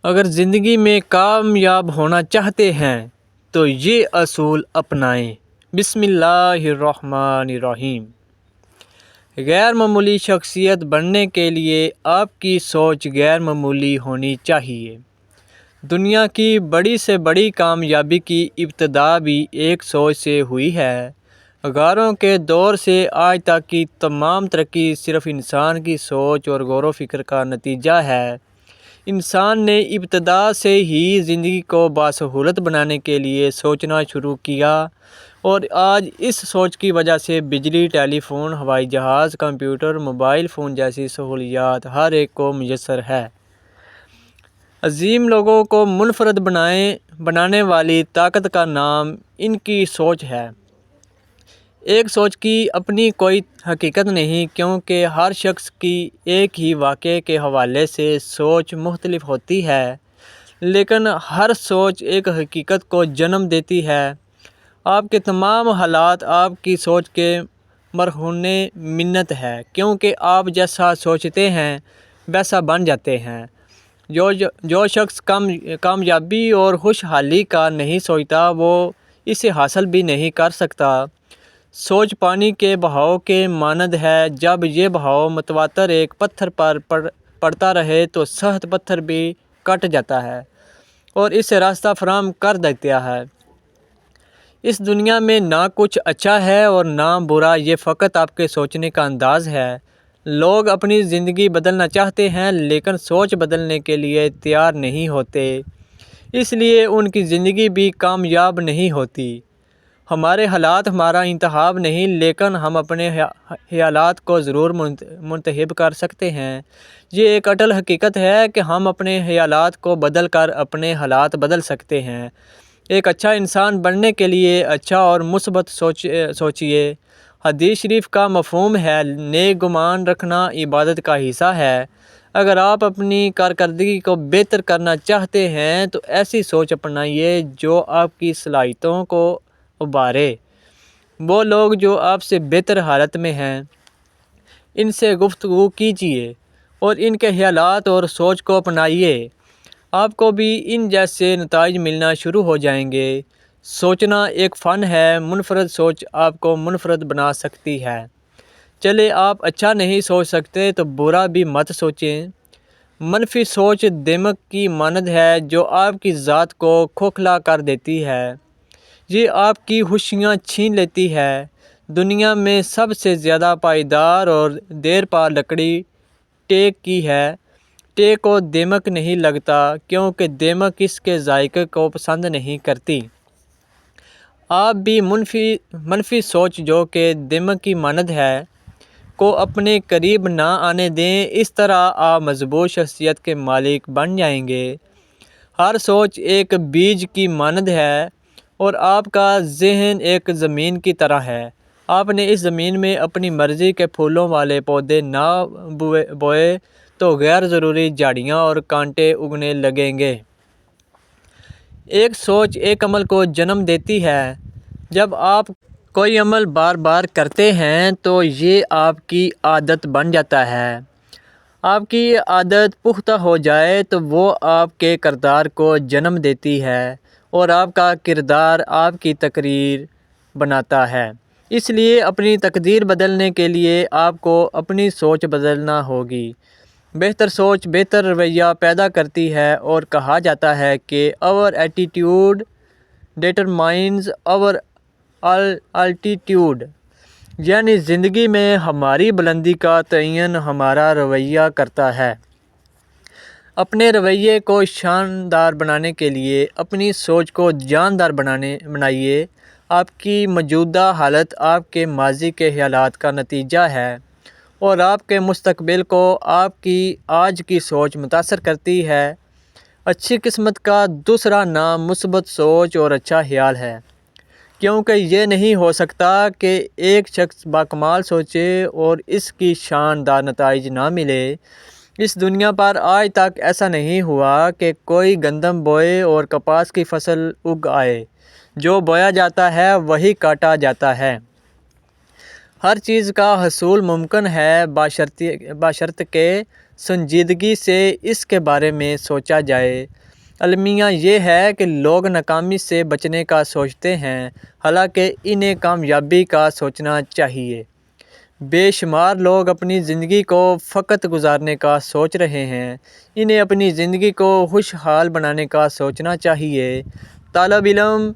اگر زندگی میں کامیاب ہونا چاہتے ہیں تو یہ اصول اپنائیں۔ بسم اللہ الرحمن الرحیم۔ غیر معمولی شخصیت بننے کے لیے آپ کی سوچ غیر معمولی ہونی چاہیے۔ دنیا کی بڑی سے بڑی کامیابی کی ابتدا بھی ایک سوچ سے ہوئی ہے۔ غاروں کے دور سے آج تک کی تمام ترقی صرف انسان کی سوچ اور غور و فکر کا نتیجہ ہے۔ انسان نے ابتدا سے ہی زندگی کو باسہولت بنانے کے لیے سوچنا شروع کیا اور آج اس سوچ کی وجہ سے بجلی، ٹیلی فون، ہوائی جہاز، کمپیوٹر، موبائل فون جیسی سہولیات ہر ایک کو میسر ہے۔ عظیم لوگوں کو منفرد بنانے والی طاقت کا نام ان کی سوچ ہے۔ ایک سوچ کی اپنی کوئی حقیقت نہیں، کیونکہ ہر شخص کی ایک ہی واقعے کے حوالے سے سوچ مختلف ہوتی ہے، لیکن ہر سوچ ایک حقیقت کو جنم دیتی ہے۔ آپ کے تمام حالات آپ کی سوچ کے مرہون منت ہے، کیونکہ آپ جیسا سوچتے ہیں ویسا بن جاتے ہیں۔ جو شخص کامیابی اور خوشحالی کا نہیں سوچتا وہ اسے حاصل بھی نہیں کر سکتا۔ سوچ پانی کے بہاؤ کے مانند ہے، جب یہ بہاؤ متواتر ایک پتھر پر پڑتا رہے تو سخت پتھر بھی کٹ جاتا ہے اور اسے راستہ فراہم کر دیتا ہے۔ اس دنیا میں نہ کچھ اچھا ہے اور نہ برا، یہ فقط آپ کے سوچنے کا انداز ہے۔ لوگ اپنی زندگی بدلنا چاہتے ہیں لیکن سوچ بدلنے کے لیے تیار نہیں ہوتے، اس لیے ان کی زندگی بھی کامیاب نہیں ہوتی۔ ہمارے حالات ہمارا انتخاب نہیں، لیکن ہم اپنے خیالات کو ضرور منتخب کر سکتے ہیں۔ یہ ایک اٹل حقیقت ہے کہ ہم اپنے خیالات کو بدل کر اپنے حالات بدل سکتے ہیں۔ ایک اچھا انسان بننے کے لیے اچھا اور مثبت سوچیے۔ حدیث شریف کا مفہوم ہے، نیک گمان رکھنا عبادت کا حصہ ہے۔ اگر آپ اپنی کارکردگی کو بہتر کرنا چاہتے ہیں تو ایسی سوچ اپنائیے جو آپ کی صلاحیتوں کو ابھارے۔ وہ لوگ جو آپ سے بہتر حالت میں ہیں، ان سے گفتگو کیجیے اور ان کے خیالات اور سوچ کو اپنائیے۔ آپ کو بھی ان جیسے نتائج ملنا شروع ہو جائیں گے۔ سوچنا ایک فن ہے، منفرد سوچ آپ کو منفرد بنا سکتی ہے۔ چلے آپ اچھا نہیں سوچ سکتے تو برا بھی مت سوچیں۔ منفی سوچ دماغ کی مانند ہے جو آپ کی ذات کو کھوکھلا کر دیتی ہے۔ یہ آپ کی خوشیاں چھین لیتی ہے۔ دنیا میں سب سے زیادہ پائیدار اور دیر پا لکڑی ٹیک کی ہے۔ ٹیک کو دماغ نہیں لگتا کیونکہ دماغ اس کے ذائقے کو پسند نہیں کرتی۔ آپ بھی منفی سوچ جو کہ دماغ کی مانند ہے کو اپنے قریب نہ آنے دیں، اس طرح آپ مضبوط شخصیت کے مالک بن جائیں گے۔ ہر سوچ ایک بیج کی مانند ہے اور آپ کا ذہن ایک زمین کی طرح ہے۔ آپ نے اس زمین میں اپنی مرضی کے پھولوں والے پودے نہ بوئے تو غیر ضروری جھاڑیاں اور کانٹے اگنے لگیں گے۔ ایک سوچ ایک عمل کو جنم دیتی ہے۔ جب آپ کوئی عمل بار بار کرتے ہیں تو یہ آپ کی عادت بن جاتا ہے۔ آپ کی عادت پختہ ہو جائے تو وہ آپ کے کردار کو جنم دیتی ہے اور آپ کا کردار آپ کی تقریر بناتا ہے۔ اس لیے اپنی تقدیر بدلنے کے لیے آپ کو اپنی سوچ بدلنا ہوگی۔ بہتر سوچ بہتر رویہ پیدا کرتی ہے اور کہا جاتا ہے کہ our attitude determines our altitude، یعنی زندگی میں ہماری بلندی کا تعین ہمارا رویہ کرتا ہے۔ اپنے رویے کو شاندار بنانے کے لیے اپنی سوچ کو جاندار بنائیے۔ آپ کی موجودہ حالت آپ کے ماضی کے خیالات کا نتیجہ ہے اور آپ کے مستقبل کو آپ کی آج کی سوچ متاثر کرتی ہے۔ اچھی قسمت کا دوسرا نام مثبت سوچ اور اچھا خیال ہے، کیونکہ یہ نہیں ہو سکتا کہ ایک شخص باکمال سوچے اور اس کی شاندار نتائج نہ ملے۔ اس دنیا پر آج تک ایسا نہیں ہوا کہ کوئی گندم بوئے اور کپاس کی فصل اگ آئے۔ جو بویا جاتا ہے وہی کاٹا جاتا ہے۔ ہر چیز کا حصول ممکن ہے بشرط کہ سنجیدگی سے اس کے بارے میں سوچا جائے۔ المیہ یہ ہے کہ لوگ ناکامی سے بچنے کا سوچتے ہیں، حالانکہ انہیں کامیابی کا سوچنا چاہیے۔ بے شمار لوگ اپنی زندگی کو فقط گزارنے کا سوچ رہے ہیں، انہیں اپنی زندگی کو خوشحال بنانے کا سوچنا چاہیے۔ طالب علم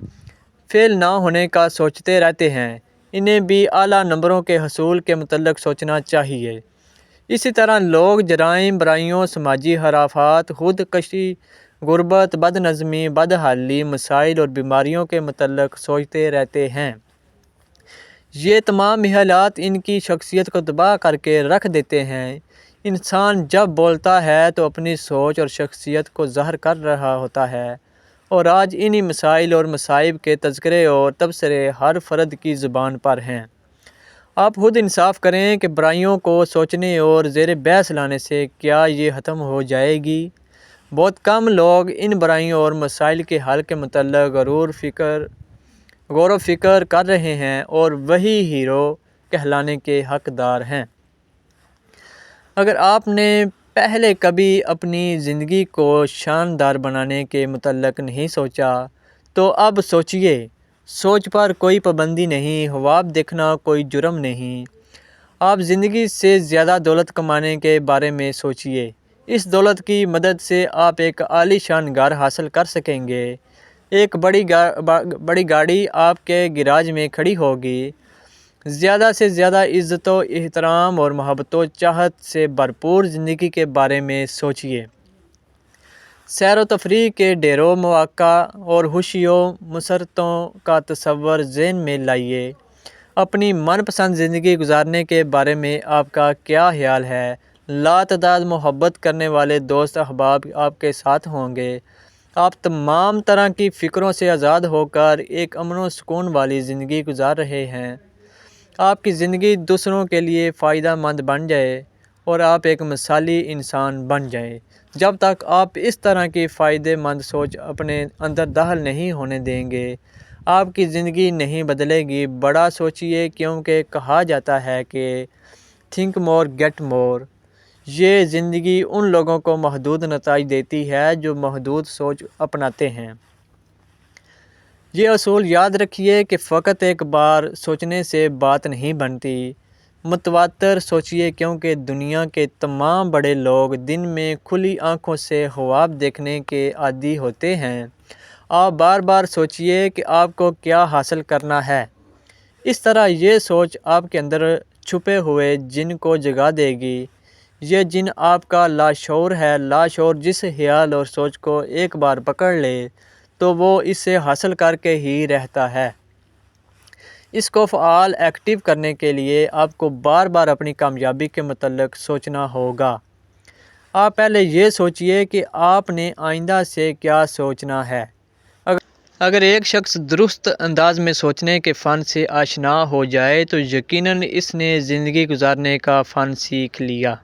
فیل نہ ہونے کا سوچتے رہتے ہیں، انہیں بھی اعلیٰ نمبروں کے حصول کے متعلق سوچنا چاہیے۔ اسی طرح لوگ جرائم، برائیوں، سماجی حرافات، خود کشی، غربت، بد نظمی، بدحالی، مسائل اور بیماریوں کے متعلق سوچتے رہتے ہیں۔ یہ تمام حالات ان کی شخصیت کو تباہ کر کے رکھ دیتے ہیں۔ انسان جب بولتا ہے تو اپنی سوچ اور شخصیت کو ظاہر کر رہا ہوتا ہے، اور آج انہی مسائل اور مصائب کے تذکرے اور تبصرے ہر فرد کی زبان پر ہیں۔ آپ خود انصاف کریں کہ برائیوں کو سوچنے اور زیر بحث لانے سے کیا یہ ختم ہو جائے گی؟ بہت کم لوگ ان برائیوں اور مسائل کے حل کے متعلق غور و فکر کر رہے ہیں، اور وہی ہیرو کہلانے کے حقدار ہیں۔ اگر آپ نے پہلے کبھی اپنی زندگی کو شاندار بنانے کے متعلق نہیں سوچا تو اب سوچیے۔ سوچ پر کوئی پابندی نہیں، خواب دیکھنا کوئی جرم نہیں۔ آپ زندگی سے زیادہ دولت کمانے کے بارے میں سوچیے۔ اس دولت کی مدد سے آپ ایک عالی شان گھر حاصل کر سکیں گے، ایک بڑی گاڑی آپ کے گیراج میں کھڑی ہوگی۔ زیادہ سے زیادہ عزت و احترام اور محبت و چاہت سے بھرپور زندگی کے بارے میں سوچیے۔ سیر و تفریح کے ڈھیروں مواقع اور خوشیوں مسرتوں کا تصور ذہن میں لائیے۔ اپنی من پسند زندگی گزارنے کے بارے میں آپ کا کیا خیال ہے؟ لاتعداد محبت کرنے والے دوست احباب آپ کے ساتھ ہوں گے۔ آپ تمام طرح کی فکروں سے آزاد ہو کر ایک امن و سکون والی زندگی گزار رہے ہیں۔ آپ کی زندگی دوسروں کے لیے فائدہ مند بن جائے اور آپ ایک مثالی انسان بن جائیں۔ جب تک آپ اس طرح کی فائدہ مند سوچ اپنے اندر داخل نہیں ہونے دیں گے، آپ کی زندگی نہیں بدلے گی۔ بڑا سوچیے، کیونکہ کہا جاتا ہے کہ تھنک مور گیٹ مور۔ یہ زندگی ان لوگوں کو محدود نتائج دیتی ہے جو محدود سوچ اپناتے ہیں۔ یہ اصول یاد رکھیے کہ فقط ایک بار سوچنے سے بات نہیں بنتی، متواتر سوچیے، کیونکہ دنیا کے تمام بڑے لوگ دن میں کھلی آنکھوں سے خواب دیکھنے کے عادی ہوتے ہیں۔ آپ بار بار سوچیے کہ آپ کو کیا حاصل کرنا ہے۔ اس طرح یہ سوچ آپ کے اندر چھپے ہوئے جن کو جگا دے گی۔ یہ جن آپ کا لاشعور ہے۔ لاشعور جس خیال اور سوچ کو ایک بار پکڑ لے تو وہ اسے حاصل کر کے ہی رہتا ہے۔ اس کو فعال ایکٹیو کرنے کے لیے آپ کو بار بار اپنی کامیابی کے متعلق سوچنا ہوگا۔ آپ پہلے یہ سوچیے کہ آپ نے آئندہ سے کیا سوچنا ہے۔ اگر ایک شخص درست انداز میں سوچنے کے فن سے آشنا ہو جائے تو یقیناً اس نے زندگی گزارنے کا فن سیکھ لیا۔